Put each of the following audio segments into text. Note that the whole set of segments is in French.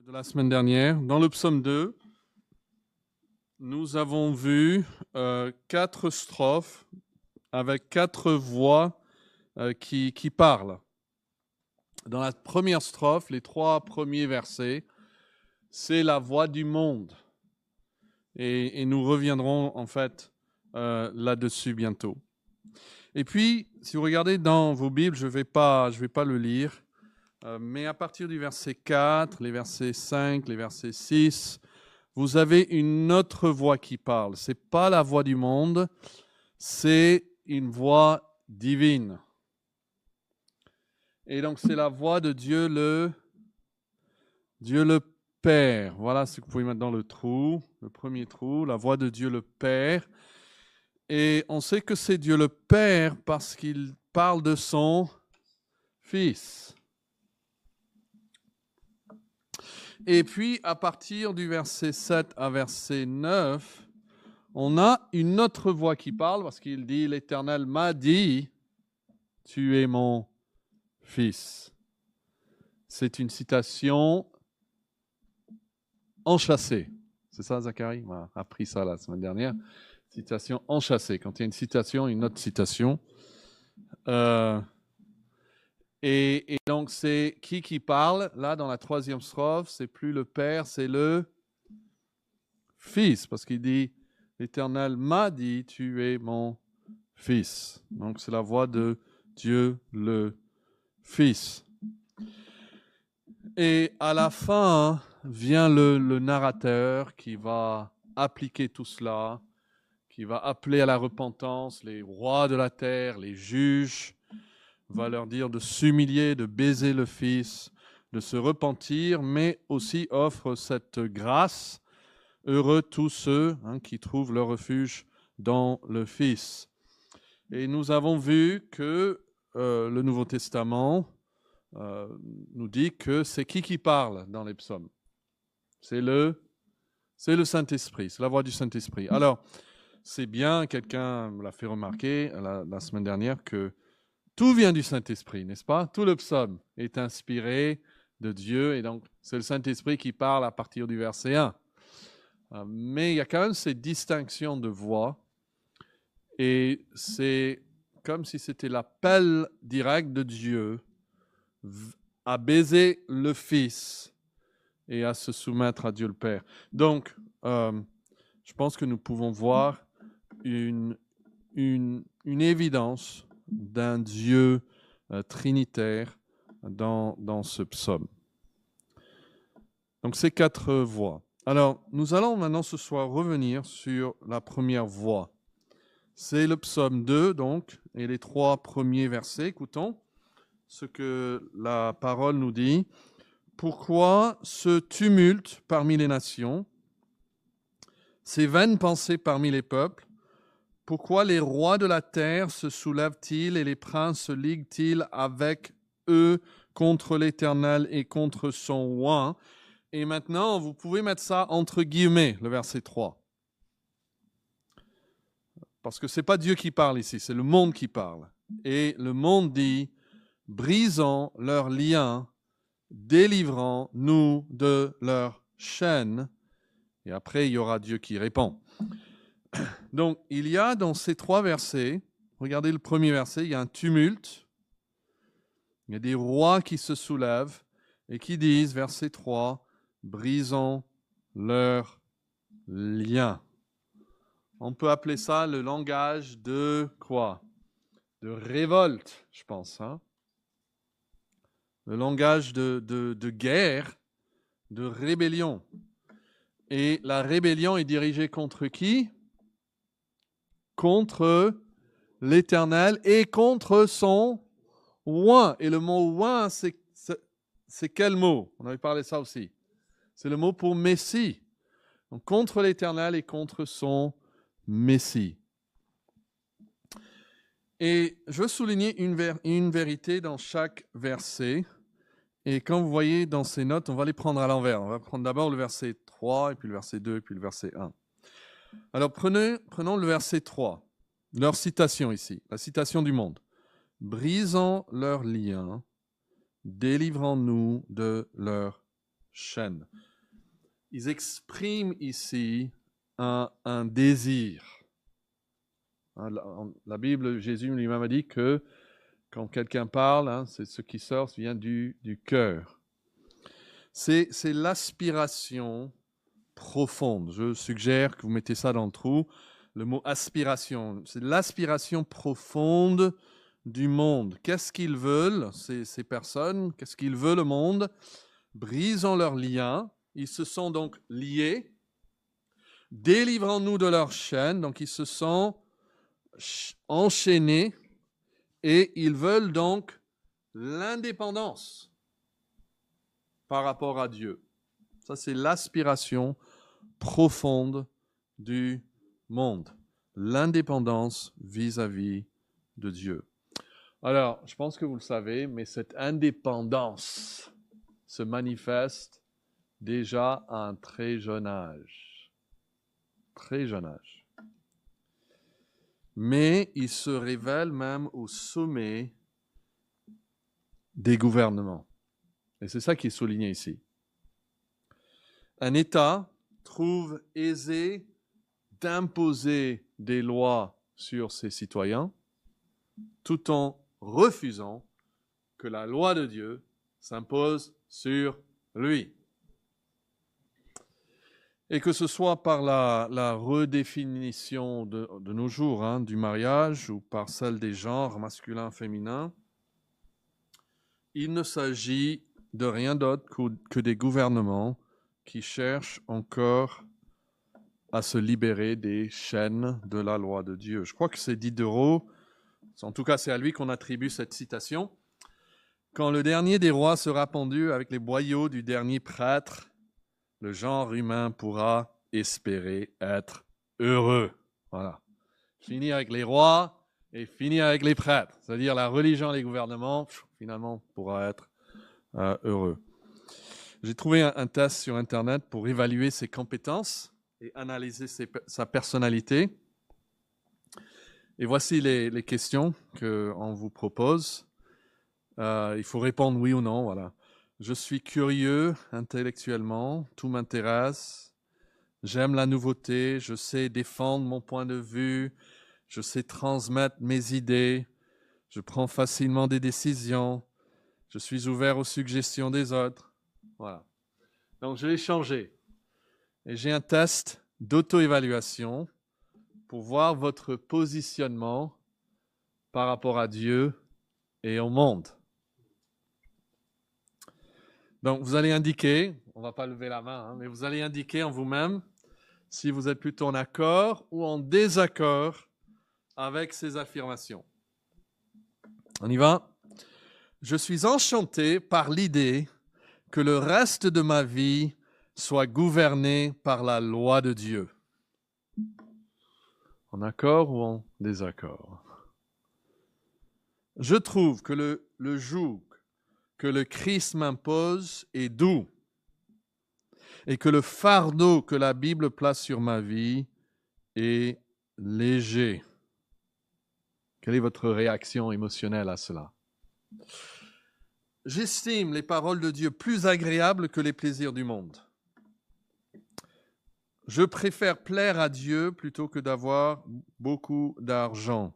de la semaine dernière. Dans le psaume 2, nous avons vu 4 strophes avec 4 voix qui parlent. Dans la première strophe, les 3 premiers versets, c'est la voix du monde. Et nous reviendrons en fait là-dessus bientôt. Et puis, si vous regardez dans vos Bibles, je vais pas le lire, mais à partir du verset 4, les versets 5, les versets 6, vous avez une autre voix qui parle. Ce n'est pas la voix du monde, c'est une voix divine. Et donc, c'est la voix de Dieu le Père. Voilà ce que vous pouvez mettre dans le trou, le premier trou, la voix de Dieu le Père. Et on sait que c'est Dieu le Père parce qu'il parle de son Fils. Et puis, à partir du verset 7 à verset 9, on a une autre voix qui parle parce qu'il dit « L'Éternel m'a dit, tu es mon Fils ». C'est une citation enchâssée. C'est ça, Zacharie? On a appris ça la semaine dernière. Citation enchâssée. Quand il y a une citation, une autre citation. Et donc, c'est qui parle? Là, dans la troisième strophe, c'est plus le Père, c'est le Fils. Parce qu'il dit, l'Éternel m'a dit, tu es mon Fils. Donc, c'est la voix de Dieu le Fils. Et à la fin, vient le narrateur qui va appliquer tout cela, qui va appeler à la repentance les rois de la terre, les juges, va leur dire de s'humilier, de baiser le Fils, de se repentir, mais aussi offre cette grâce. Heureux tous ceux qui trouvent leur refuge dans le Fils. Et nous avons vu que le Nouveau Testament nous dit que c'est qui parle dans les psaumes? C'est le Saint-Esprit, c'est la voix du Saint-Esprit. Alors, c'est bien, quelqu'un me l'a fait remarquer la semaine dernière, que tout vient du Saint-Esprit, n'est-ce pas? Tout le psaume est inspiré de Dieu, et donc c'est le Saint-Esprit qui parle à partir du verset 1. Mais il y a quand même cette distinction de voix, et c'est comme si c'était l'appel direct de Dieu à baiser le Fils et à se soumettre à Dieu le Père. Donc, je pense que nous pouvons voir une évidence d'un Dieu trinitaire dans ce psaume. Donc, ces 4 voix. Alors, nous allons maintenant ce soir revenir sur la première voix. C'est le psaume 2, donc, et les 3 premiers versets. Écoutons ce que la parole nous dit. Pourquoi ce tumulte parmi les nations, ces vaines pensées parmi les peuples? Pourquoi les rois de la terre se soulèvent-ils et les princes se liguent-ils avec eux contre l'Éternel et contre son oint? Et maintenant, vous pouvez mettre ça entre guillemets, le verset 3. Parce que ce n'est pas Dieu qui parle ici, c'est le monde qui parle. Et le monde dit, brisons leurs liens, délivrons-nous de leurs chaînes. Et après, il y aura Dieu qui répond. Donc, il y a dans ces 3 versets, regardez le premier verset, il y a un tumulte, il y a des rois qui se soulèvent et qui disent, verset 3, brisons leurs liens. On peut appeler ça le langage de quoi? De révolte, je pense. Le langage de guerre, de rébellion. Et la rébellion est dirigée contre qui? Contre l'Éternel et contre son oint. Et le mot oint, c'est quel mot? On avait parlé de ça aussi. C'est le mot pour Messie. Donc, contre l'Éternel et contre son Messie. Et je veux souligner une vérité dans chaque verset. Et quand vous voyez dans ces notes, on va les prendre à l'envers. On va prendre d'abord le verset 3, et puis le verset 2, et puis le verset 1. Alors prenons le verset 3, leur citation ici, la citation du monde. Brisons leurs liens, délivrons-nous de leurs chaînes. Ils expriment ici un désir. La Bible, Jésus lui-même a dit que quand quelqu'un parle, c'est ce qui sort vient du cœur. C'est l'aspiration profonde. Je suggère que vous mettez ça dans le trou. Le mot aspiration, c'est l'aspiration profonde du monde. Qu'est-ce qu'ils veulent, ces personnes? Qu'est-ce qu'ils veulent, le monde? Brisons leurs liens. Ils se sont donc liés. Délivrons-nous de leurs chaînes. Donc, ils se sont enchaînés et ils veulent donc l'indépendance par rapport à Dieu. Ça, c'est l'aspiration profonde du monde. L'indépendance vis-à-vis de Dieu. Alors, je pense que vous le savez, mais cette indépendance se manifeste déjà à un très jeune âge. Très jeune âge. Mais il se révèle même au sommet des gouvernements. Et c'est ça qui est souligné ici. Un État trouve aisé d'imposer des lois sur ses citoyens tout en refusant que la loi de Dieu s'impose sur lui. Et que ce soit par la redéfinition de nos jours du mariage ou par celle des genres masculin, féminin, il ne s'agit de rien d'autre que des gouvernements qui cherchent encore à se libérer des chaînes de la loi de Dieu. Je crois que c'est Diderot, en tout cas c'est à lui qu'on attribue cette citation. Quand le dernier des rois sera pendu avec les boyaux du dernier prêtre, le genre humain pourra espérer être heureux. Voilà. Finir avec les rois et finir avec les prêtres. C'est-à-dire la religion et les gouvernements, finalement, pourra être heureux. J'ai trouvé un test sur Internet pour évaluer ses compétences et analyser sa personnalité. Et voici les questions qu'on vous propose. Il faut répondre oui ou non. Voilà. Je suis curieux intellectuellement, tout m'intéresse. J'aime la nouveauté, je sais défendre mon point de vue, je sais transmettre mes idées, je prends facilement des décisions, je suis ouvert aux suggestions des autres. Voilà. Donc je vais changer. Et j'ai un test d'auto-évaluation pour voir votre positionnement par rapport à Dieu et au monde. Donc vous allez indiquer, on ne va pas lever la main, mais vous allez indiquer en vous-même si vous êtes plutôt en accord ou en désaccord avec ces affirmations. On y va? Je suis enchanté par l'idée que le reste de ma vie soit gouverné par la loi de Dieu. En accord ou en désaccord? Je trouve que le joug que le Christ m'impose est doux et que le fardeau que la Bible place sur ma vie est léger. Quelle est votre réaction émotionnelle à cela? J'estime les paroles de Dieu plus agréables que les plaisirs du monde. Je préfère plaire à Dieu plutôt que d'avoir beaucoup d'argent.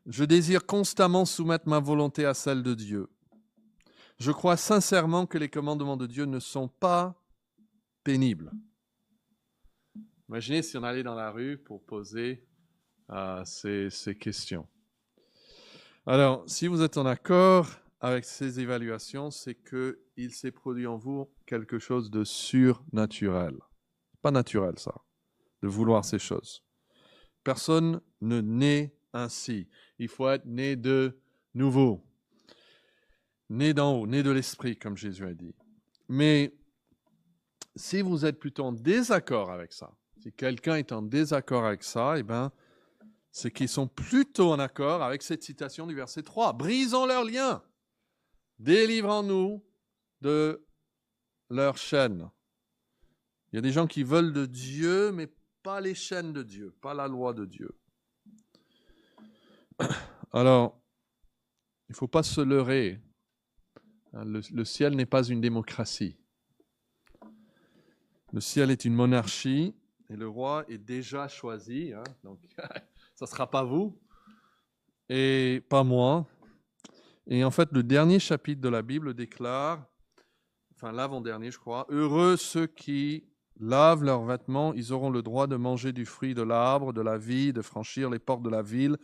Je désire constamment soumettre ma volonté à celle de Dieu. Je crois sincèrement que les commandements de Dieu ne sont pas pénibles. Imaginez si on allait dans la rue pour poser ces questions. Alors, si vous êtes en accord avec ces évaluations, c'est qu'il s'est produit en vous quelque chose de surnaturel. Pas naturel, ça, de vouloir ces choses. Personne ne naît ainsi. Il faut être né de nouveau. Né d'en haut, né de l'esprit, comme Jésus a dit. Mais si vous êtes plutôt en désaccord avec ça, si quelqu'un est en désaccord avec ça, eh bien, c'est qu'ils sont plutôt en accord avec cette citation du verset 3. Brisons leurs liens, délivrons-nous de leurs chaînes. Il y a des gens qui veulent de Dieu, mais pas les chaînes de Dieu, pas la loi de Dieu. Alors, il ne faut pas se leurrer Le ciel n'est pas une démocratie. Le ciel est une monarchie et le roi est déjà choisi. Hein, donc, ça ne sera pas vous et pas moi. Et en fait, le dernier chapitre de la Bible déclare, enfin l'avant-dernier, je crois, « Heureux ceux qui lavent leurs vêtements, ils auront le droit de manger du fruit de l'arbre, de la vie, de franchir les portes de la ville.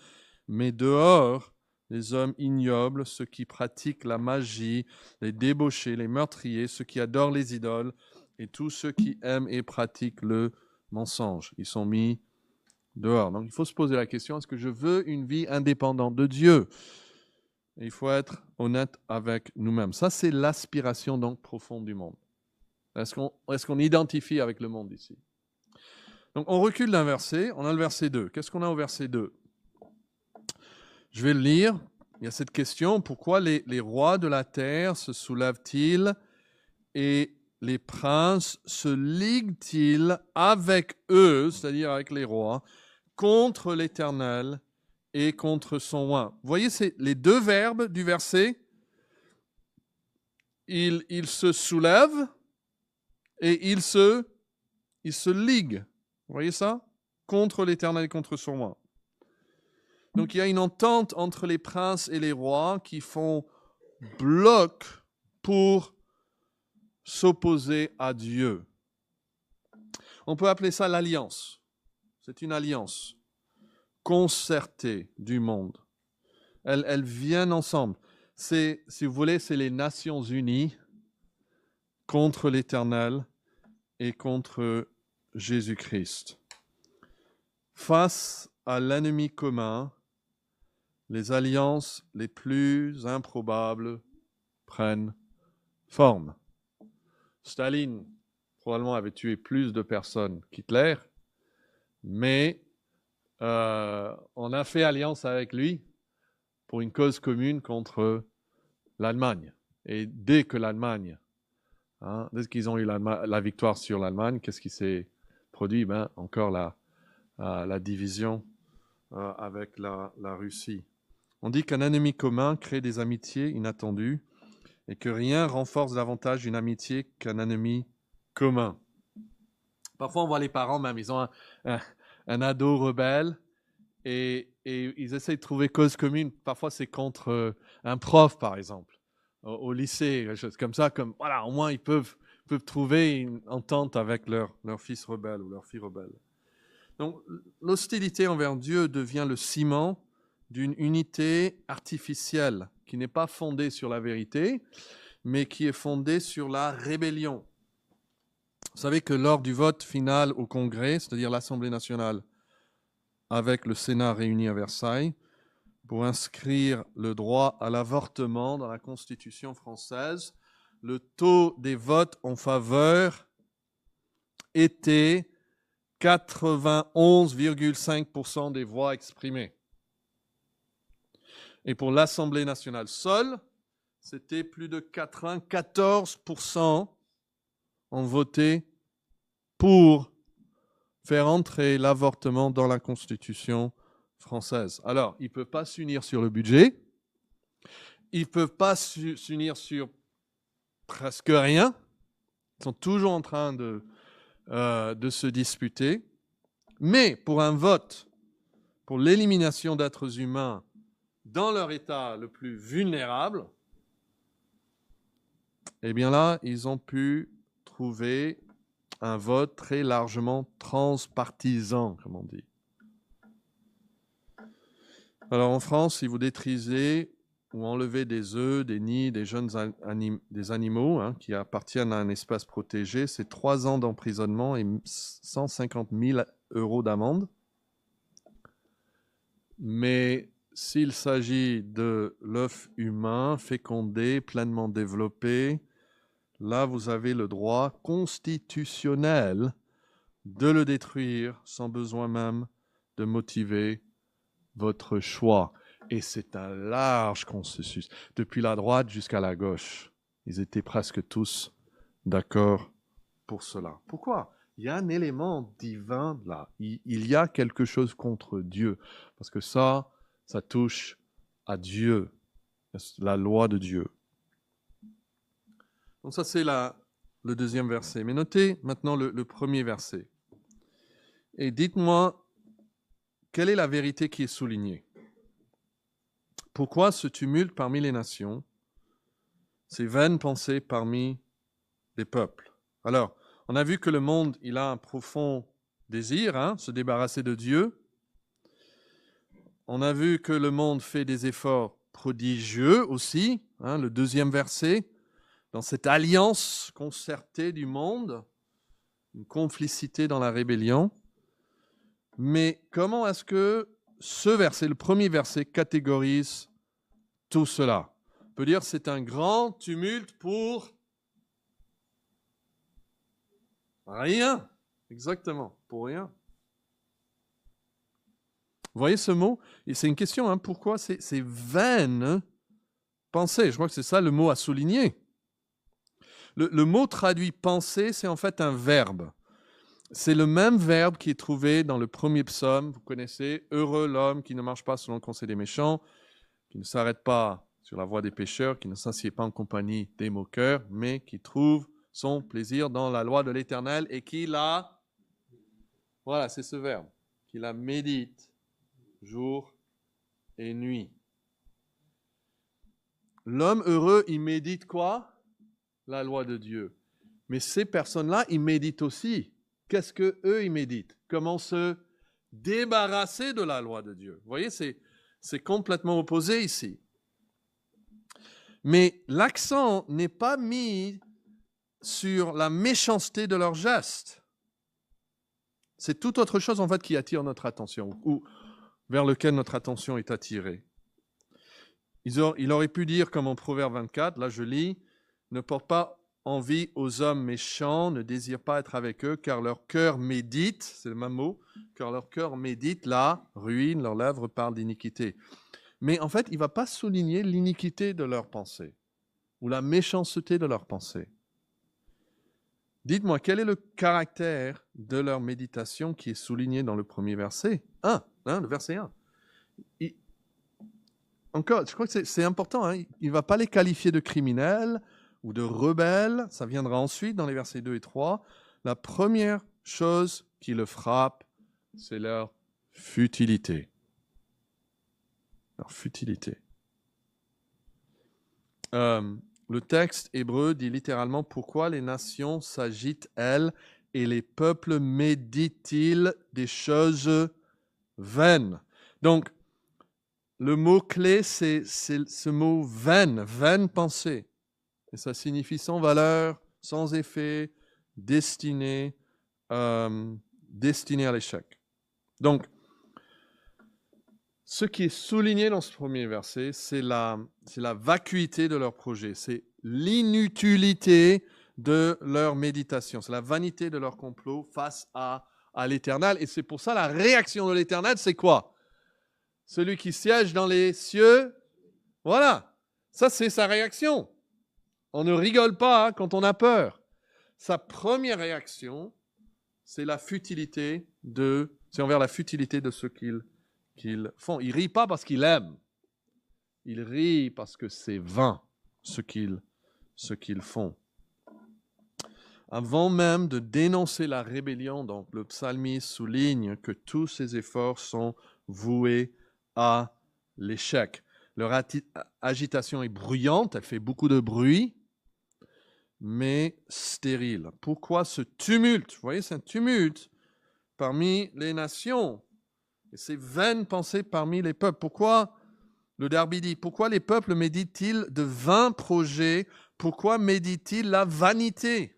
Mais dehors, les hommes ignobles, ceux qui pratiquent la magie, les débauchés, les meurtriers, ceux qui adorent les idoles, et tous ceux qui aiment et pratiquent le mensonge. Ils sont mis dehors. » Donc il faut se poser la question, est-ce que je veux une vie indépendante de Dieu ? Et il faut être honnête avec nous-mêmes. Ça, c'est l'aspiration donc profonde du monde. Est-ce qu'on identifie avec le monde ici ? Donc on recule d'un verset, on a le verset 2. Qu'est-ce qu'on a au verset 2 ? Je vais le lire. Il y a cette question, pourquoi les rois de la terre se soulèvent-ils et les princes se liguent-ils avec eux, c'est-à-dire avec les rois, contre l'Éternel et contre son oint. Vous voyez, c'est les deux verbes du verset. Il se soulève et il se ligue. Vous voyez ça ? Contre l'Éternel et contre son oint. Donc il y a une entente entre les princes et les rois qui font bloc pour s'opposer à Dieu. On peut appeler ça l'alliance. C'est une alliance concertée du monde. Elles viennent ensemble. Si vous voulez, c'est les Nations Unies contre l'Éternel et contre Jésus-Christ. Face à l'ennemi commun, les alliances les plus improbables prennent forme. Staline, probablement, avait tué plus de personnes qu'Hitler, mais on a fait alliance avec lui pour une cause commune contre l'Allemagne. Et dès que l'Allemagne, dès qu'ils ont eu la victoire sur l'Allemagne, qu'est-ce qui s'est produit ? Encore la division avec la Russie. On dit qu'un ennemi commun crée des amitiés inattendues et que rien renforce davantage une amitié qu'un ennemi commun. Parfois, on voit les parents même, ils ont un ado rebelle et ils essayent de trouver cause commune. Parfois, c'est contre un prof, par exemple, au lycée, quelque chose comme ça. Comme, voilà, au moins, ils peuvent trouver une entente avec leur fils rebelle ou leur fille rebelle. Donc, l'hostilité envers Dieu devient le ciment d'une unité artificielle qui n'est pas fondée sur la vérité, mais qui est fondée sur la rébellion. Vous savez que lors du vote final au Congrès, c'est-à-dire l'Assemblée nationale, avec le Sénat réuni à Versailles, pour inscrire le droit à l'avortement dans la Constitution française, le taux des votes en faveur était 91,5% des voix exprimées. Et pour l'Assemblée nationale seule, c'était plus de 94% ont voté pour faire entrer l'avortement dans la Constitution française. Alors, ils ne peuvent pas s'unir sur le budget, ils ne peuvent pas s'unir sur presque rien, ils sont toujours en train de se disputer, mais pour un vote, pour l'élimination d'êtres humains dans leur état le plus vulnérable, eh bien là, ils ont pu trouver un vote très largement transpartisan, comme on dit. Alors en France, si vous détruisez ou enlevez des œufs, des nids, des jeunes des animaux qui appartiennent à un espace protégé, c'est 3 ans d'emprisonnement et 150 000 € d'amende. Mais s'il s'agit de l'œuf humain, fécondé, pleinement développé, là, vous avez le droit constitutionnel de le détruire sans besoin même de motiver votre choix. Et c'est un large consensus. Depuis la droite jusqu'à la gauche, ils étaient presque tous d'accord pour cela. Pourquoi ? Il y a un élément divin là. Il y a quelque chose contre Dieu. Parce que ça touche à Dieu, la loi de Dieu. Donc ça, c'est le deuxième verset. Mais notez maintenant le premier verset. Et dites-moi, quelle est la vérité qui est soulignée? Pourquoi ce tumulte parmi les nations, ces vaines pensées parmi les peuples? Alors, on a vu que le monde, il a un profond désir, se débarrasser de Dieu. On a vu que le monde fait des efforts prodigieux aussi, le deuxième verset, dans cette alliance concertée du monde, une complicité dans la rébellion. Mais comment est-ce que ce verset, le premier verset, catégorise tout cela? On peut dire que c'est un grand tumulte pour rien. Exactement, pour rien. Vous voyez ce mot? Et c'est une question, pourquoi ces vaines pensées? Je crois que c'est ça le mot à souligner. Le mot traduit penser, c'est en fait un verbe. C'est le même verbe qui est trouvé dans le premier psaume. Vous connaissez, heureux l'homme qui ne marche pas selon le conseil des méchants, qui ne s'arrête pas sur la voie des pécheurs, qui ne s'assied pas en compagnie des moqueurs, mais qui trouve son plaisir dans la loi de l'Éternel et qui la... Voilà, c'est ce verbe. Qui la médite jour et nuit. L'homme heureux, il médite quoi? La loi de Dieu. Mais ces personnes-là, ils méditent aussi. Qu'est-ce qu'eux, ils méditent? Comment se débarrasser de la loi de Dieu? Vous voyez, c'est complètement opposé ici. Mais l'accent n'est pas mis sur la méchanceté de leurs gestes. C'est toute autre chose, en fait, qui attire notre attention, ou vers lequel notre attention est attirée. Il aurait pu dire, comme en Proverbe 24, là je lis, « Ne porte pas envie aux hommes méchants, ne désire pas être avec eux, car leur cœur médite, c'est le même mot, car leur cœur médite la ruine, leurs lèvres parlent d'iniquité. » Mais en fait, il ne va pas souligner l'iniquité de leurs pensées, ou la méchanceté de leurs pensées. Dites-moi, quel est le caractère de leur méditation qui est souligné dans le premier verset? Le verset 1. Encore, je crois que c'est important, il ne va pas les qualifier de criminels ou de rebelles, ça viendra ensuite dans les versets 2 et 3. La première chose qui le frappe, c'est leur futilité. Leur futilité. Le texte hébreu dit littéralement « Pourquoi les nations s'agitent, elles, et les peuples méditent-ils des choses vaines ?» Donc, le mot-clé, c'est ce mot « vaine »,« vaine pensée ». Et ça signifie sans valeur, sans effet, destiné à l'échec. Donc, ce qui est souligné dans ce premier verset, c'est la vacuité de leur projet, c'est l'inutilité de leur méditation, c'est la vanité de leur complot face à l'Éternel. Et c'est pour ça la réaction de l'Éternel, c'est quoi? Celui qui siège dans les cieux, voilà, ça c'est sa réaction. On ne rigole pas quand on a peur. Sa première réaction, c'est la futilité c'est envers la futilité de ce qu'ils font. Il ne rit pas parce qu'il aime. Il rit parce que c'est vain ce qu'ils font. Avant même de dénoncer la rébellion, donc le psalmiste souligne que tous ces efforts sont voués à l'échec. Leur agitation est bruyante, elle fait beaucoup de bruit, mais stérile. Pourquoi ce tumulte? Vous voyez, c'est un tumulte parmi les nations. Et ces vaines pensées parmi les peuples. Pourquoi, le Darby dit, pourquoi les peuples méditent-ils de vains projets? Pourquoi méditent-ils la vanité?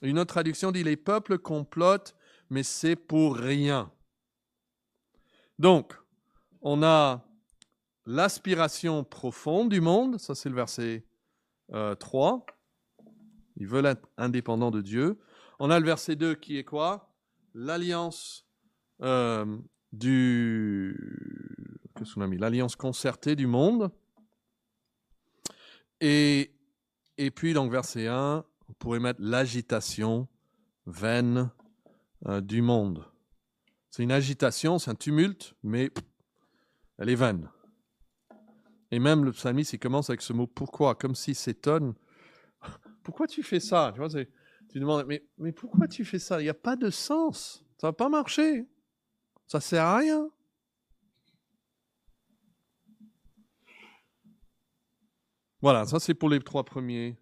Une autre traduction dit, les peuples complotent, mais c'est pour rien. Donc, on a l'aspiration profonde du monde, ça c'est le verset 3. Ils veulent être indépendants de Dieu. On a le verset 2 qui est quoi? L'alliance qu'est-ce qu'on a mis? L'alliance concertée du monde. Et puis, donc, verset 1, on pourrait mettre l'agitation vaine du monde. C'est une agitation, c'est un tumulte, mais elle est vaine. Et même le psalmiste, il commence avec ce mot « pourquoi ?» comme s'il s'étonne pourquoi tu fais ça? Tu vois, tu demandes, mais pourquoi tu fais ça? Il n'y a pas de sens. Ça va pas marcher. Ça sert à rien. Voilà, ça c'est pour les 3 premiers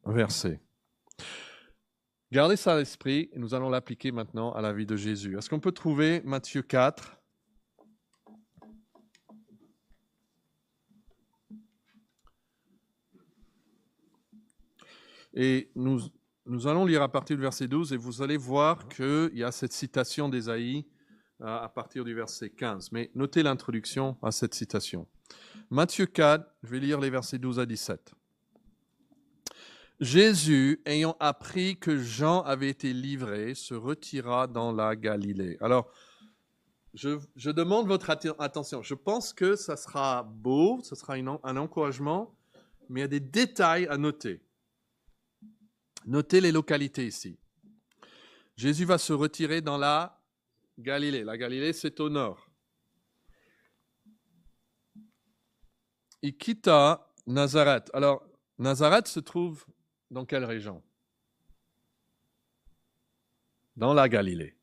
versets. Gardez ça à l'esprit et nous allons l'appliquer maintenant à la vie de Jésus. Est-ce qu'on peut trouver Matthieu 4? Et nous allons lire à partir du verset 12 et vous allez voir qu'il y a cette citation d'Ésaïe à partir du verset 15. Mais notez l'introduction à cette citation. Matthieu 4, je vais lire les versets 12 à 17. Jésus, ayant appris que Jean avait été livré, se retira dans la Galilée. Alors, je demande votre attention. Je pense que ça sera beau, ça sera un encouragement, mais il y a des détails à noter. Notez les localités ici. Jésus va se retirer dans la Galilée. La Galilée, c'est au nord. Il quitta Nazareth. Alors, Nazareth se trouve dans quelle région? Dans la Galilée.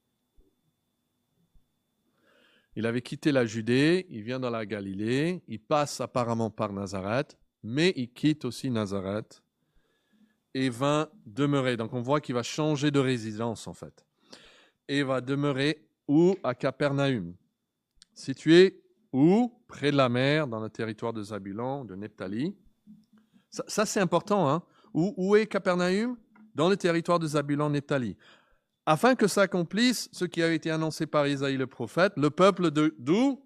Il avait quitté la Judée, il vient dans la Galilée, il passe apparemment par Nazareth, mais il quitte aussi Nazareth et va demeurer. Donc on voit qu'il va changer de résidence en fait. Et va demeurer où? À Capernaum. Situé où? Près de la mer, dans le territoire de Zabulon, de Nephtali. Ça c'est important. Hein? Où est Capernaum? Dans le territoire de Zabulon, Nephtali. Afin que s'accomplisse ce qui a été annoncé par Isaïe le prophète, le peuple d'où?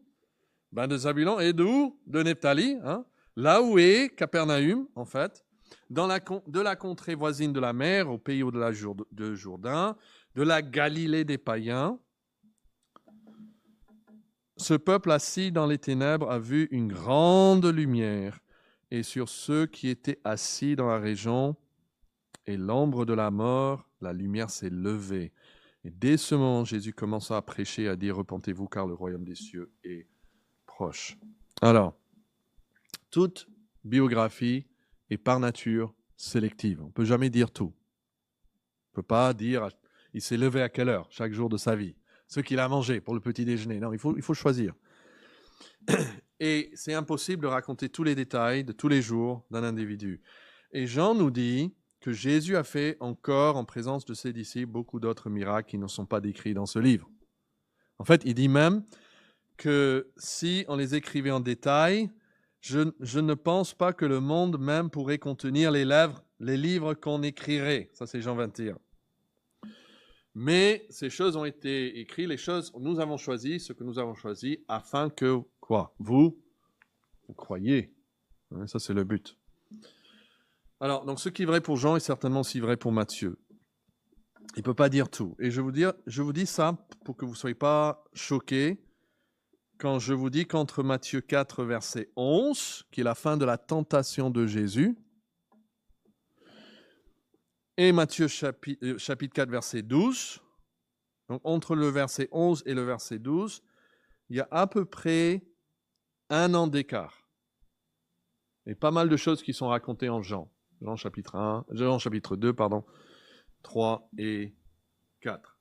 De Zabulon et d'où? De Nephtali. Hein? Là où est Capernaum, en fait, de la contrée voisine de la mer, au pays au-delà de Jourdain, de la Galilée des païens. Ce peuple assis dans les ténèbres a vu une grande lumière, et sur ceux qui étaient assis dans la région et l'ombre de la mort, la lumière s'est levée. Et dès ce moment, Jésus commença à prêcher, à dire « Repentez-vous, car le royaume des cieux est proche. » Alors, toute biographie est par nature sélective. On ne peut jamais dire tout. On ne peut pas dire il s'est levé à quelle heure chaque jour de sa vie, ce qu'il a mangé pour le petit déjeuner. Non, il faut choisir. Et c'est impossible de raconter tous les détails de tous les jours d'un individu. Et Jean nous dit que Jésus a fait encore, en présence de ses disciples, beaucoup d'autres miracles qui ne sont pas décrits dans ce livre. En fait, il dit même que si on les écrivait en détail, je ne pense pas que le monde même pourrait contenir les livres qu'on écrirait. Ça, c'est Jean 21. Mais ces choses ont été écrites, nous avons choisi ce que nous avons choisi afin que, quoi? Vous croyez. Ça, c'est le but. Alors, donc ce qui est vrai pour Jean est certainement aussi vrai pour Matthieu. Il ne peut pas dire tout. Et je vous dis ça pour que vous ne soyez pas choqués quand je vous dis qu'entre Matthieu 4, verset 11, qui est la fin de la tentation de Jésus, et Matthieu chapitre 4, verset 12, donc entre le verset 11 et le verset 12, il y a à peu près 1 an d'écart. Et pas mal de choses qui sont racontées en Jean. Jean chapitre 2, 3 et 4.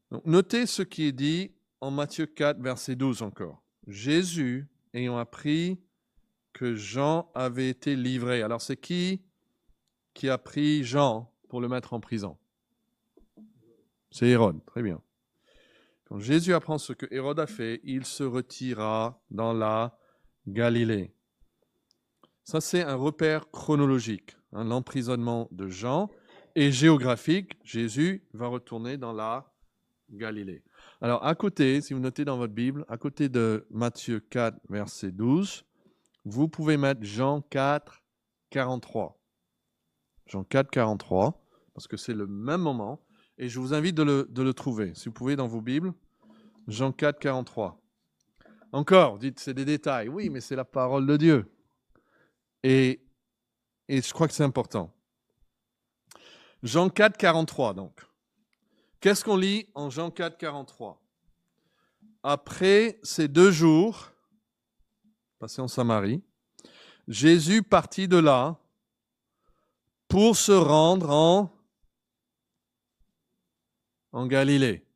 Donc, notez ce qui est dit en Matthieu 4, verset 12 encore. Jésus, ayant appris que Jean avait été livré. Alors c'est qui a pris Jean pour le mettre en prison? C'est Hérode, très bien. Quand Jésus apprend ce que Hérode a fait, il se retira dans la Galilée. Ça, c'est un repère chronologique. L'emprisonnement de Jean et géographique, Jésus va retourner dans la Galilée. Alors, à côté, si vous notez dans votre Bible, à côté de Matthieu 4, verset 12, vous pouvez mettre Jean 4, 43. Jean 4, 43, parce que c'est le même moment. Et je vous invite de le trouver, si vous pouvez, dans vos Bibles. Jean 4, 43. Encore, vous dites, c'est des détails. Oui, mais c'est la parole de Dieu. Et je crois que c'est important. Jean 4, 43, donc. Qu'est-ce qu'on lit en Jean 4, 43? Après ces 2 jours passés en Samarie, Jésus partit de là pour se rendre en Galilée.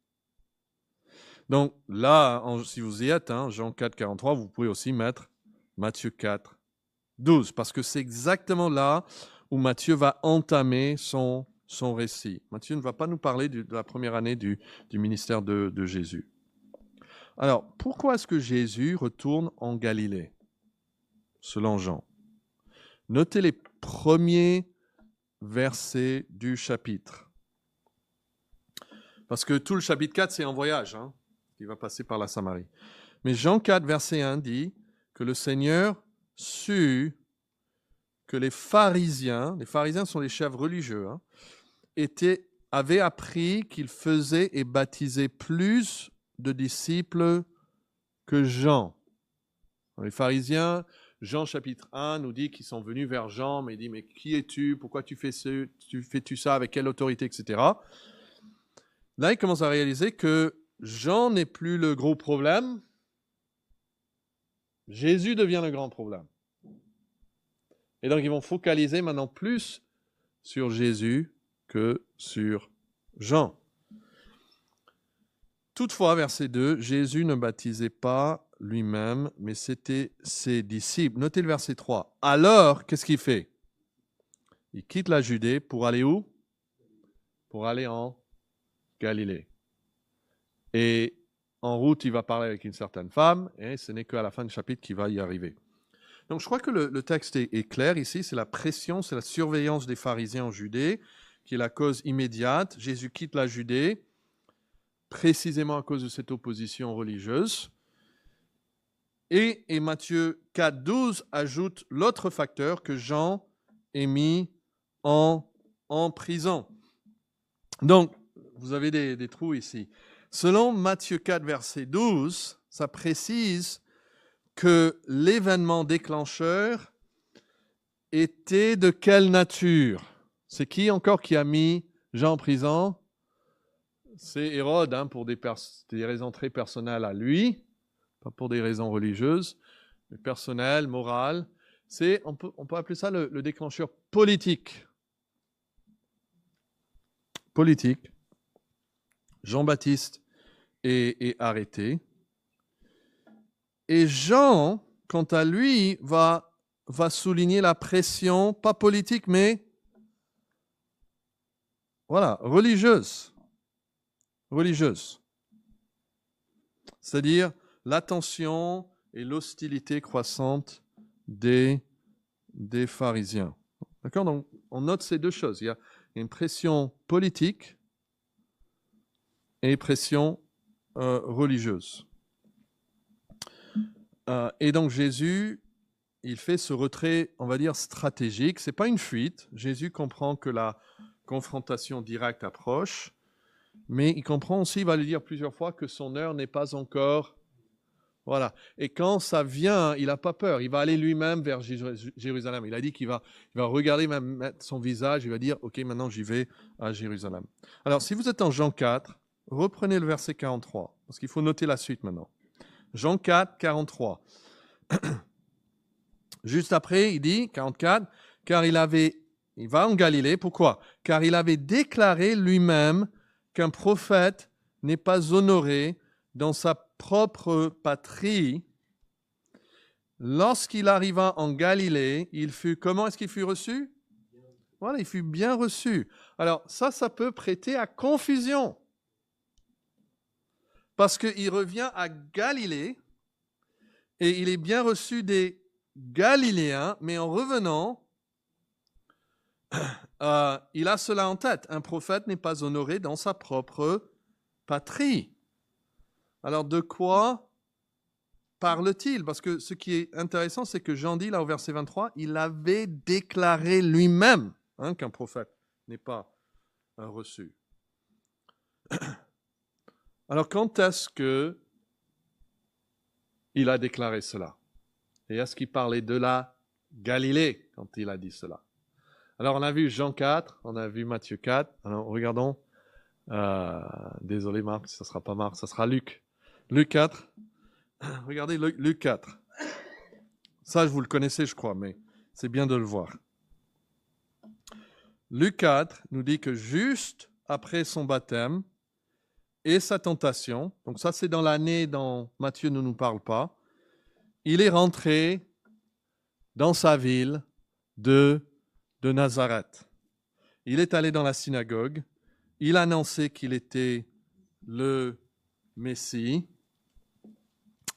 Donc là, si vous y êtes, Jean 4, 43, vous pouvez aussi mettre Matthieu 4, 12, parce que c'est exactement là où Matthieu va entamer son récit. Matthieu ne va pas nous parler de la première année du ministère de Jésus. Alors, pourquoi est-ce que Jésus retourne en Galilée, selon Jean? Notez les premiers versets du chapitre. Parce que tout le chapitre 4, c'est un voyage, qui va passer par la Samarie. Mais Jean 4, verset 1 dit que le Seigneur sut que les pharisiens sont les chefs religieux, avaient appris qu'il faisait et baptisait plus de disciples que Jean. Les pharisiens, Jean chapitre 1 nous dit qu'ils sont venus vers Jean, mais il dit, mais qui es-tu? Pourquoi fais-tu ça? Avec quelle autorité, etc. Là, ils commencent à réaliser que Jean n'est plus le gros problème. Jésus devient le grand problème. Et donc, ils vont focaliser maintenant plus sur Jésus que sur Jean. Toutefois, verset 2, Jésus ne baptisait pas lui-même, mais c'était ses disciples. Notez le verset 3. Alors, qu'est-ce qu'il fait? Il quitte la Judée pour aller où? Pour aller en Galilée. Et en route, il va parler avec une certaine femme, et ce n'est qu'à la fin du chapitre qu'il va y arriver. Donc je crois que le texte est clair ici, c'est la pression, c'est la surveillance des pharisiens en Judée, qui est la cause immédiate. Jésus quitte la Judée, précisément à cause de cette opposition religieuse. Et Matthieu 4, 12 ajoute l'autre facteur que Jean est mis en prison. Donc, vous avez des trous ici. Selon Matthieu 4, verset 12, ça précise que l'événement déclencheur était de quelle nature? C'est qui encore qui a mis Jean en prison? C'est Hérode, pour des raisons très personnelles à lui, pas pour des raisons religieuses, mais personnelles, morales. On peut appeler ça le déclencheur politique. Politique. Jean-Baptiste est arrêté. Et Jean, quant à lui, va souligner la pression, pas politique, mais voilà, religieuse. Religieuse. C'est-à-dire l'attention et l'hostilité croissante des pharisiens. D'accord? Donc, on note ces deux choses. Il y a une pression politique et une pression religieuse. Et donc, Jésus, il fait ce retrait, on va dire, stratégique. Ce n'est pas une fuite. Jésus comprend que la confrontation directe approche, mais il comprend aussi, il va le dire plusieurs fois, que son heure n'est pas encore... Voilà. Et quand ça vient, il n'a pas peur. Il va aller lui-même vers Jérusalem. Il a dit qu'il va regarder, même mettre son visage, il va dire, OK, maintenant j'y vais à Jérusalem. Alors, si vous êtes en Jean 4, reprenez le verset 43, parce qu'il faut noter la suite maintenant. Jean 4, 43. Juste après, il dit, 44, car il va en Galilée. Pourquoi? Car il avait déclaré lui-même qu'un prophète n'est pas honoré dans sa propre patrie. Lorsqu'il arriva en Galilée, comment est-ce qu'il fut reçu? Voilà, il fut bien reçu. Alors ça peut prêter à confusion. Parce qu'il revient à Galilée et il est bien reçu des Galiléens, mais en revenant, il a cela en tête. Un prophète n'est pas honoré dans sa propre patrie. Alors de quoi parle-t-il? Parce que ce qui est intéressant, c'est que Jean dit là au verset 23, il avait déclaré lui-même qu'un prophète n'est pas reçu. Alors quand est-ce que il a déclaré cela? Et est-ce qu'il parlait de la Galilée quand il a dit cela? Alors on a vu Jean 4, on a vu Matthieu 4. Alors regardons. Désolé Marc, ça ne sera pas Marc, ça sera Luc. Luc 4. Regardez Luc 4. Ça, vous le connaissez, je crois, mais c'est bien de le voir. Luc 4 nous dit que juste après son baptême et sa tentation, donc ça c'est dans l'année dont Matthieu ne nous parle pas, il est rentré dans sa ville de Nazareth. Il est allé dans la synagogue, il a annoncé qu'il était le Messie.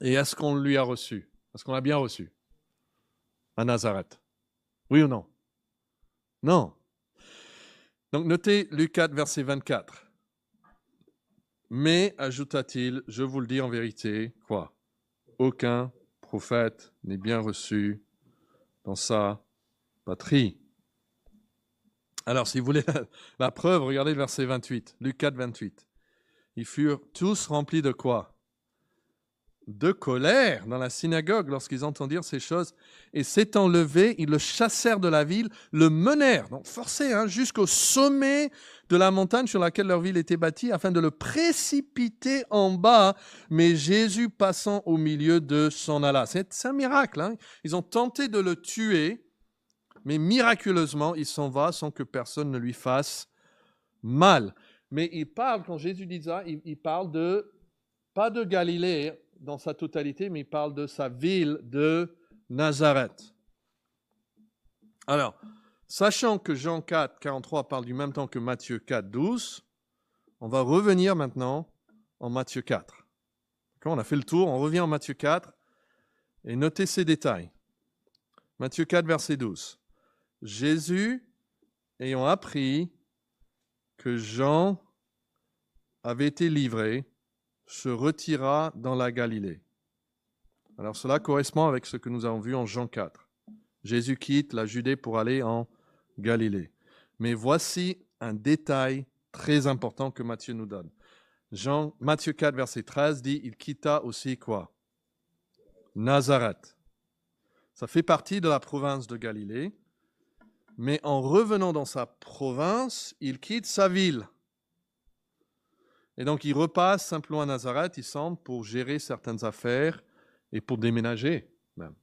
Et est-ce qu'on lui a reçu? Est-ce qu'on l'a bien reçu à Nazareth? Oui ou non? Non. Donc notez Luc 4, verset 24. Mais, ajouta-t-il, je vous le dis en vérité, quoi? Aucun prophète n'est bien reçu dans sa patrie. Alors, si vous voulez la preuve, regardez le verset 28, Luc 4, 28. Ils furent tous remplis de quoi? De colère dans la synagogue lorsqu'ils entendirent ces choses. Et s'étant levés, ils le chassèrent de la ville, le menèrent, donc forcés, jusqu'au sommet de la montagne sur laquelle leur ville était bâtie, afin de le précipiter en bas. Mais Jésus, passant au milieu d'eux, s'en alla. C'est un miracle. Ils ont tenté de le tuer, mais miraculeusement, il s'en va sans que personne ne lui fasse mal. Mais il parle, quand Jésus dit ça, il parle pas de Galilée dans sa totalité, mais il parle de sa ville de Nazareth. Alors, sachant que Jean 4, 43 parle du même temps que Matthieu 4, 12, on va revenir maintenant en Matthieu 4. Quand on a fait le tour, on revient en Matthieu 4 et notez ces détails. Matthieu 4, verset 12. Jésus, ayant appris que Jean avait été livré, se retira dans la Galilée. Alors cela correspond avec ce que nous avons vu en Jean 4. Jésus quitte la Judée pour aller en Galilée. Mais voici un détail très important que Matthieu nous donne. Matthieu 4, verset 13 dit, il quitta aussi quoi? Nazareth. Ça fait partie de la province de Galilée, mais en revenant dans sa province, il quitte sa ville. Et donc il repasse simplement à Nazareth, il semble, pour gérer certaines affaires et pour déménager même.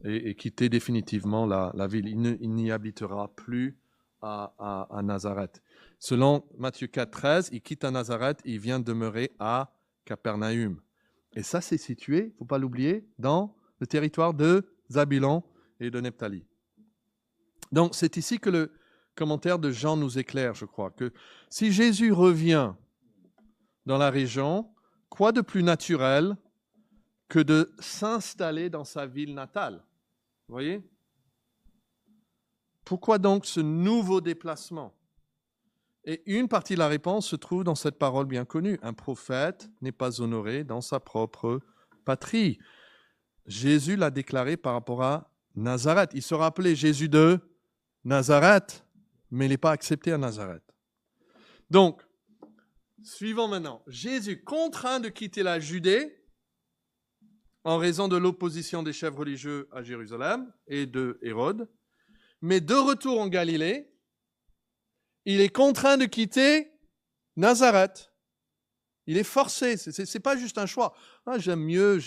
Et quitter définitivement la ville. Il n'y habitera plus à Nazareth. Selon Matthieu 4, 13, il quitte à Nazareth et il vient demeurer à Capernaum. Et ça, c'est situé, il ne faut pas l'oublier, dans le territoire de Zabulon et de Nephtali. Donc, c'est ici que le commentaire de Jean nous éclaire, je crois, que si Jésus revient dans la région, quoi de plus naturel que de s'installer dans sa ville natale? Vous voyez? Pourquoi donc ce nouveau déplacement? Et une partie de la réponse se trouve dans cette parole bien connue. Un prophète n'est pas honoré dans sa propre patrie. Jésus l'a déclaré par rapport à Nazareth. Il se rappelait Jésus de Nazareth, mais il n'est pas accepté à Nazareth. Donc, suivons maintenant. Jésus contraint de quitter la Judée en raison de l'opposition des chefs religieux à Jérusalem et de Hérode. Mais de retour en Galilée, il est contraint de quitter Nazareth. Il est forcé, ce n'est pas juste un choix. Ah, j'aime mieux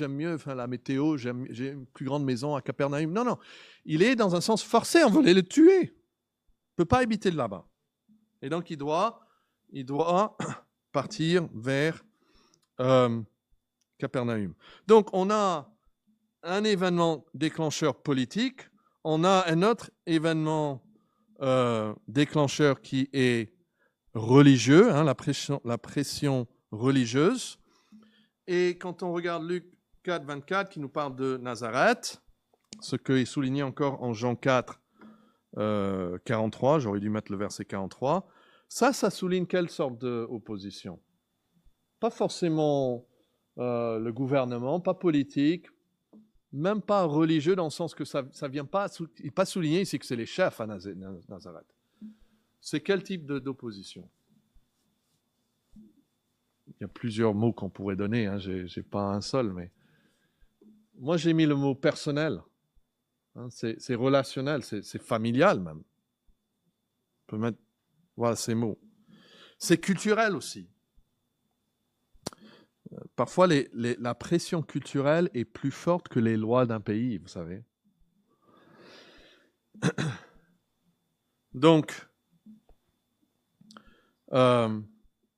la météo, j'ai une plus grande maison à Capernaum. Non, il est dans un sens forcé, on voulait le tuer. Il ne peut pas habiter de là-bas. Et donc il doit partir vers Capernaum. Donc on a un événement déclencheur politique, on a un autre événement déclencheur qui est religieux, la pression religieuse. Et quand on regarde Luc 4, 24 qui nous parle de Nazareth, ce qui est souligné encore en Jean 4, 43, j'aurais dû mettre le verset 43, ça souligne quelle sorte d'opposition? Pas forcément le gouvernement, pas politique, même pas religieux dans le sens que ça vient pas, il n'est pas souligné ici que c'est les chefs à Nazareth. C'est quel type d'opposition? Il y a plusieurs mots qu'on pourrait donner, j'ai pas un seul, mais moi j'ai mis le mot personnel. C'est relationnel, c'est familial même. On peut mettre ces mots. C'est culturel aussi. Parfois, la pression culturelle est plus forte que les lois d'un pays, vous savez. Donc, vous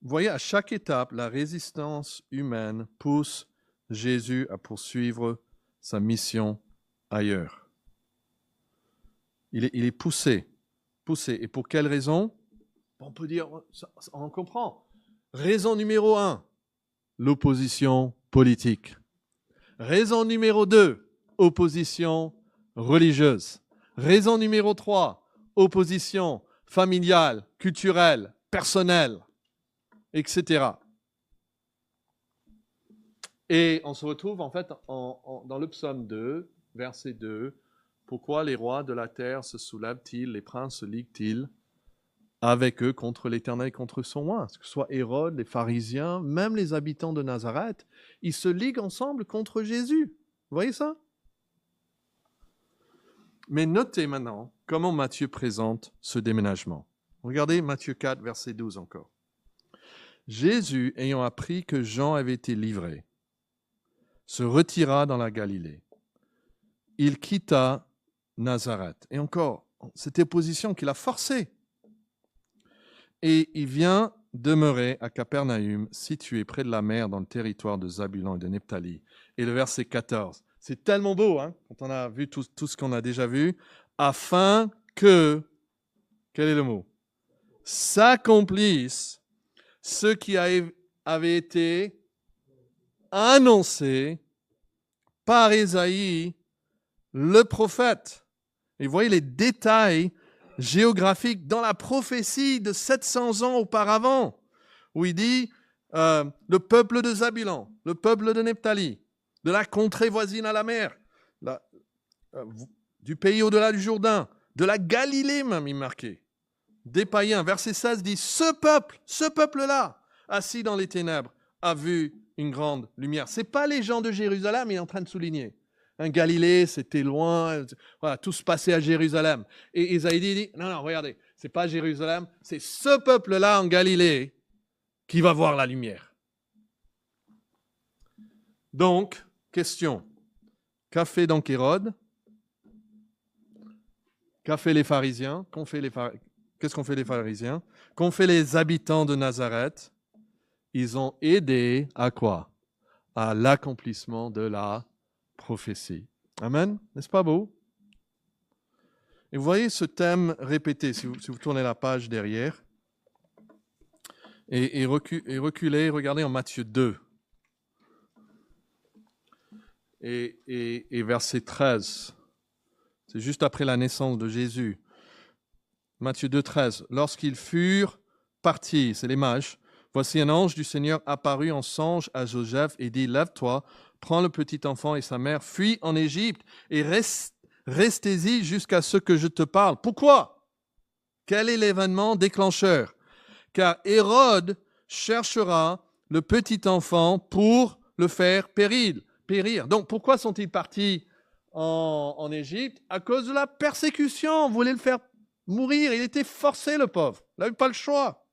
voyez, à chaque étape, la résistance humaine pousse Jésus à poursuivre sa mission ailleurs. Il est poussé. Et pour quelle raison? On peut dire, on comprend. Raison numéro 1, l'opposition politique. Raison numéro 2, opposition religieuse. Raison numéro 3, opposition familiale, culturelle, personnelle, etc. Et on se retrouve en fait dans le psaume 2, verset 2. Pourquoi les rois de la terre se soulèvent-ils, les princes se liguent-ils avec eux contre l'Éternel et contre son roi? Que ce soit Hérode, les pharisiens, même les habitants de Nazareth, ils se liguent ensemble contre Jésus. Vous voyez ça? Mais notez maintenant comment Matthieu présente ce déménagement. Regardez Matthieu 4, verset 12 encore. Jésus, ayant appris que Jean avait été livré, se retira dans la Galilée. Il quitta Nazareth. Et encore, cette opposition qu'il a forcée. Et il vient demeurer à Capernaum, situé près de la mer dans le territoire de Zabulon et de Nephtali. Et le verset 14, c'est tellement beau, hein, quand on a vu tout ce qu'on a déjà vu, afin que, quel est le mot? S'accomplisse ce qui avait été annoncé par Ésaïe, le prophète. Et vous voyez les détails géographiques dans la prophétie de 700 ans auparavant, où il dit le peuple de Zabulon, le peuple de Nephtali, de la contrée voisine à la mer, du pays au-delà du Jourdain, de la Galilée même, il marquait, des païens. Verset 16 dit, ce peuple-là, assis dans les ténèbres, a vu une grande lumière. Ce n'est pas les gens de Jérusalem, il est en train de souligner. Galilée, c'était loin, voilà, tout se passait à Jérusalem. Et Isaïe dit, non, regardez, c'est pas Jérusalem, c'est ce peuple-là en Galilée qui va voir la lumière. Donc, question, qu'a fait donc Hérode? Qu'a fait les pharisiens? Qu'est-ce qu'ont fait les pharisiens? Qu'ont fait les habitants de Nazareth? Ils ont aidé à quoi? À l'accomplissement de la prophétie. Amen? N'est-ce pas beau? Et vous voyez ce thème répété, si vous tournez la page derrière, et reculez, regardez en Matthieu 2, et verset 13. C'est juste après la naissance de Jésus. Matthieu 2, 13. Lorsqu'ils furent partis, c'est les mages, voici un ange du Seigneur apparut en songe à Joseph et dit, lève-toi, prends le petit enfant et sa mère, fuis en Égypte et restez-y jusqu'à ce que je te parle. Pourquoi? Quel est l'événement déclencheur? Car Hérode cherchera le petit enfant pour le faire périr. Donc pourquoi sont-ils partis en Égypte? À cause de la persécution. On voulait le faire mourir. Il était forcé, le pauvre. Il n'avait pas le choix.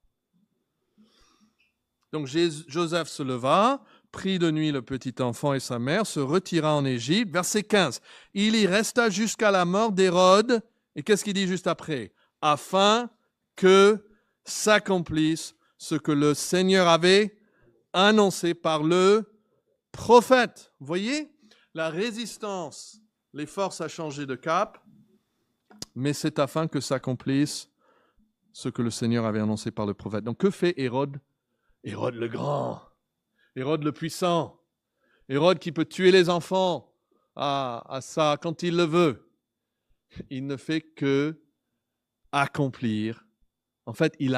Donc Joseph se leva, prit de nuit le petit enfant et sa mère, se retira en Égypte. Verset 15. Il y resta jusqu'à la mort d'Hérode. Et qu'est-ce qu'il dit juste après? Afin que s'accomplisse ce que le Seigneur avait annoncé par le prophète. Vous voyez? La résistance les force à changer de cap, mais c'est afin que s'accomplisse ce que le Seigneur avait annoncé par le prophète. Donc que fait Hérode? Hérode le grand, Hérode le puissant, Hérode qui peut tuer les enfants à ça quand il le veut. Il ne fait que accomplir. En fait, il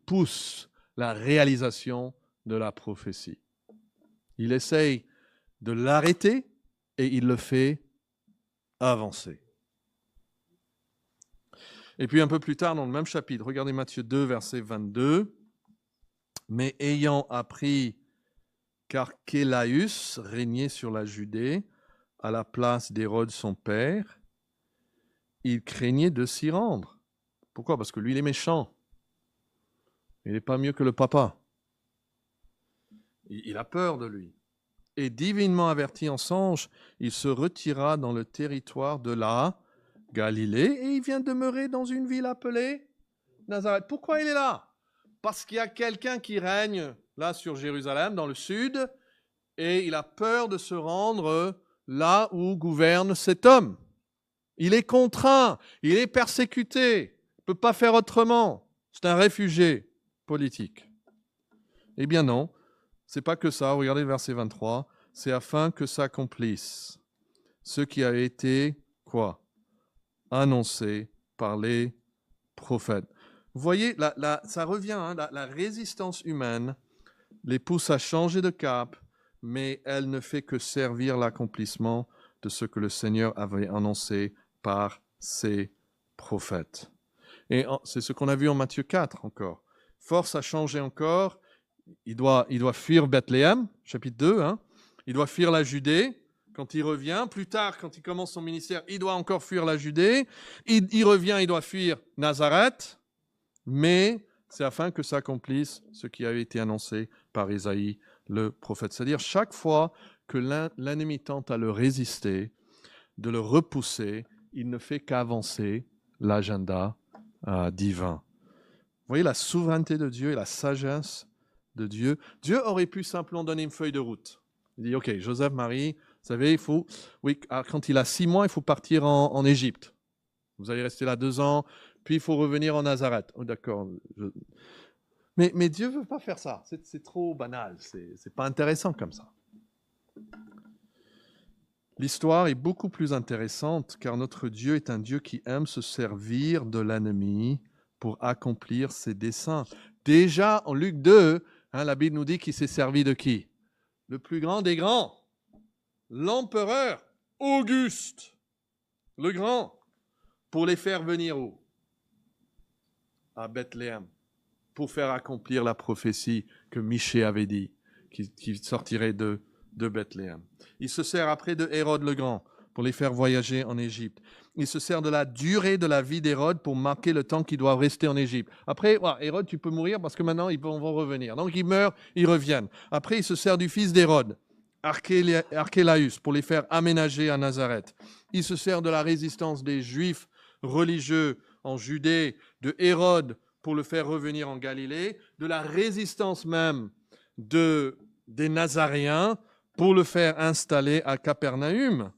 pousse la réalisation de la prophétie. Il essaye de l'arrêter et il le fait avancer. Et puis un peu plus tard, dans le même chapitre, regardez Matthieu 2, verset 22. Mais ayant appris qu'Archélaüs régnait sur la Judée à la place d'Hérode son père, il craignait de s'y rendre. Pourquoi? Parce que lui, il est méchant. Il n'est pas mieux que le papa. Il a peur de lui. Et divinement averti en songe, il se retira dans le territoire de la Galilée et il vient demeurer dans une ville appelée Nazareth. Pourquoi il est là? Parce qu'il y a quelqu'un qui règne là sur Jérusalem, dans le sud, et il a peur de se rendre là où gouverne cet homme. Il est contraint, il est persécuté, il ne peut pas faire autrement. C'est un réfugié politique. Eh bien non, c'est pas que ça. Regardez le verset 23. C'est afin que s'accomplisse ce qui a été, quoi? Annoncé par les prophètes. Vous voyez, ça revient, hein, la résistance humaine les pousse à changer de cap, mais elle ne fait que servir l'accomplissement de ce que le Seigneur avait annoncé par ses prophètes. Et c'est ce qu'on a vu en Matthieu 4 encore. Force à changer encore. Il doit fuir Bethléem, chapitre 2. Hein. Il doit fuir la Judée. Quand il revient, plus tard, quand il commence son ministère, il doit encore fuir la Judée. Il revient, il doit fuir Nazareth. Mais c'est afin que s'accomplisse ce qui avait été annoncé par Isaïe, le prophète. C'est-à-dire, chaque fois que l'ennemi tente à le résister, de le repousser, il ne fait qu'avancer l'agenda divin. Vous voyez la souveraineté de Dieu et la sagesse de Dieu. Dieu aurait pu simplement donner une feuille de route. Il dit, OK, Joseph, Marie, vous savez, quand il a 6 mois, il faut partir en Égypte. Vous allez rester là 2 ans, puis il faut revenir en Nazareth. Oh, d'accord. Mais Dieu ne veut pas faire ça. C'est trop banal. C'est pas intéressant comme ça. L'histoire est beaucoup plus intéressante car notre Dieu est un Dieu qui aime se servir de l'ennemi pour accomplir ses desseins. Déjà, en Luc 2, la Bible nous dit qu'il s'est servi de qui? Le plus grand des grands, l'empereur Auguste, le grand, pour les faire venir où? À Bethléem, pour faire accomplir la prophétie que Michée avait dit, qui sortirait de Bethléem. Il se sert après de Hérode le Grand pour les faire voyager en Égypte. Il se sert de la durée de la vie d'Hérode pour marquer le temps qu'ils doivent rester en Égypte. Après, Hérode, tu peux mourir parce que maintenant, ils vont revenir. Donc, ils meurent, ils reviennent. Après, il se sert du fils d'Hérode, Archélaüs, pour les faire aménager à Nazareth. Il se sert de la résistance des Juifs religieux en Judée, de Hérode pour le faire revenir en Galilée, de la résistance même des Nazaréens pour le faire installer à Capernaum.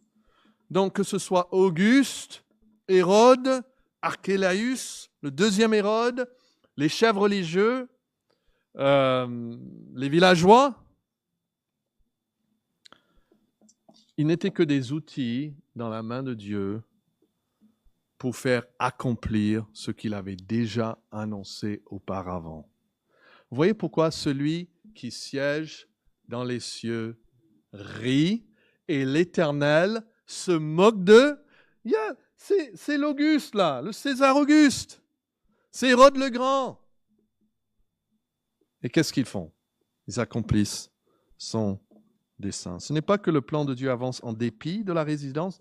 Donc que ce soit Auguste, Hérode, Archélaüs, le deuxième Hérode, les chefs religieux, les villageois, ils n'étaient que des outils dans la main de Dieu pour faire accomplir ce qu'il avait déjà annoncé auparavant. Vous voyez pourquoi celui qui siège dans les cieux rit et l'Éternel se moque d'eux? C'est l'Auguste là, le César Auguste. C'est Hérode le Grand. Et qu'est-ce qu'ils font? Ils accomplissent son dessein. Ce n'est pas que le plan de Dieu avance en dépit de la résistance.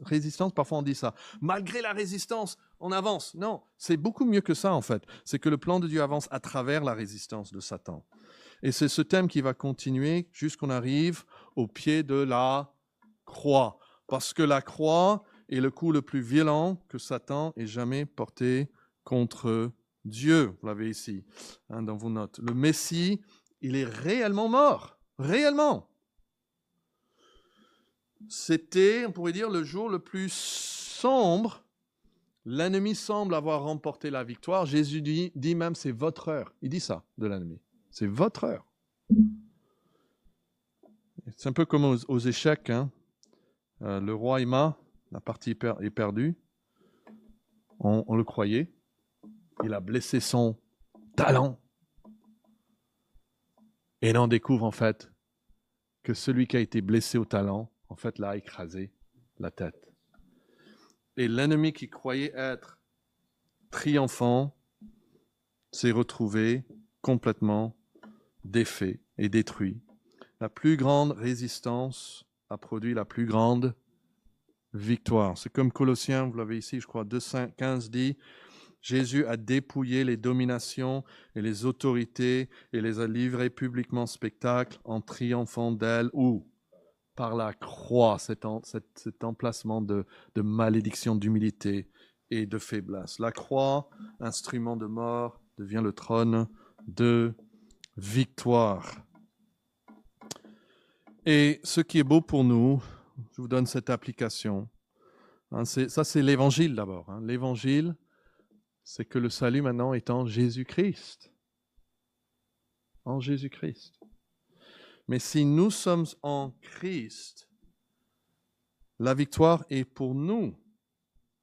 Parfois on dit ça. Malgré la résistance, on avance. Non, c'est beaucoup mieux que ça en fait. C'est que le plan de Dieu avance à travers la résistance de Satan. Et c'est ce thème qui va continuer jusqu'on arrive au pied de la croix. Parce que la croix est le coup le plus violent que Satan ait jamais porté contre Dieu. Vous l'avez ici, dans vos notes. Le Messie, il est réellement mort. Réellement. C'était, on pourrait dire, le jour le plus sombre. L'ennemi semble avoir remporté la victoire. Jésus dit même, c'est votre heure. Il dit ça de l'ennemi. C'est votre heure. C'est un peu comme aux échecs. Hein. Le roi Ima, la partie est perdue. On le croyait. Il a blessé son talent. Et là, on découvre en fait que celui qui a été blessé au talent, en fait, l'a écrasé la tête. Et l'ennemi qui croyait être triomphant s'est retrouvé complètement défait et détruit. La plus grande résistance a produit la plus grande victoire. C'est comme Colossiens, vous l'avez ici, je crois, 2:15 dit, Jésus a dépouillé les dominations et les autorités et les a livrées publiquement spectacle en triomphant d'elles. Où? Par la croix, cet emplacement de malédiction, d'humilité et de faiblesse. La croix, instrument de mort, devient le trône de victoire. Et ce qui est beau pour nous, je vous donne cette application. Ça, c'est l'évangile d'abord. L'évangile, c'est que le salut maintenant est en Jésus-Christ. En Jésus-Christ. Mais si nous sommes en Christ, la victoire est pour nous.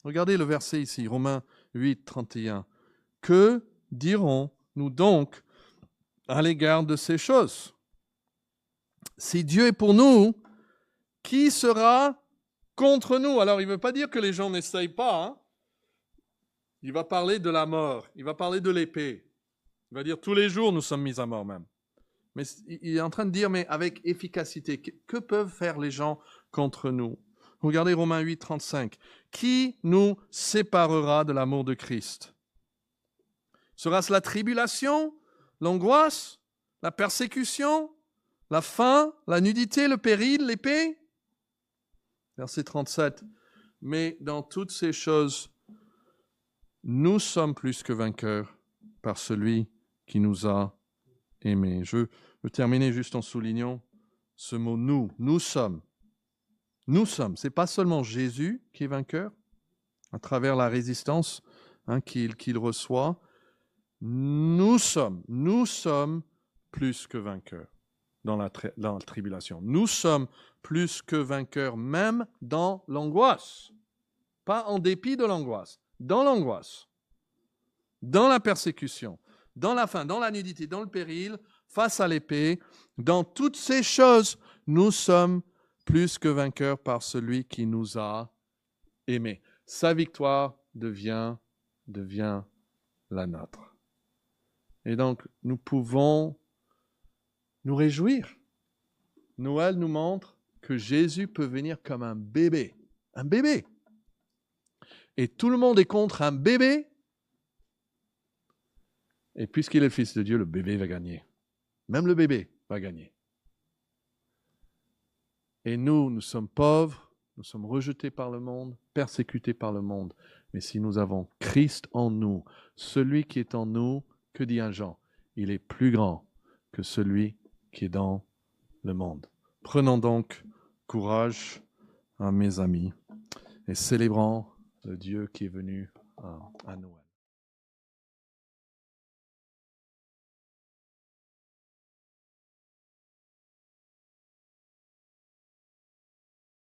Regardez le verset ici, Romains 8, 31. Que dirons-nous donc à l'égard de ces choses? Si Dieu est pour nous, qui sera contre nous? Alors, il ne veut pas dire que les gens n'essayent pas. Il va parler de la mort, il va parler de l'épée. Il va dire tous les jours nous sommes mis à mort même. Mais il est en train de dire, mais avec efficacité, que peuvent faire les gens contre nous? Regardez Romains 8, 35. Qui nous séparera de l'amour de Christ? Sera-ce la tribulation, l'angoisse, la persécution, la faim, la nudité, le péril, l'épée? Verset 37. Mais dans toutes ces choses, nous sommes plus que vainqueurs par celui qui nous a aimés. Je veux terminer juste en soulignant ce mot « nous ». Nous sommes. Nous sommes. Ce n'est pas seulement Jésus qui est vainqueur à travers la résistance qu'il reçoit. Nous sommes plus que vainqueurs dans la tribulation. Nous sommes plus que vainqueurs même dans l'angoisse. Pas en dépit de l'angoisse, dans l'angoisse, dans la persécution, dans la faim, dans la nudité, dans le péril, face à l'épée. Dans toutes ces choses, nous sommes plus que vainqueurs par celui qui nous a aimés. Sa victoire devient la nôtre. Et donc, nous pouvons nous réjouir. Noël nous montre que Jésus peut venir comme un bébé. Un bébé. Et tout le monde est contre un bébé. Et puisqu'il est le Fils de Dieu, le bébé va gagner. Même le bébé va gagner. Et nous sommes pauvres, nous sommes rejetés par le monde, persécutés par le monde. Mais si nous avons Christ en nous, celui qui est en nous, que dit un Jean? Il est plus grand que celui qui est dans le monde. Prenons donc courage, mes amis, et célébrons le Dieu qui est venu à Noël.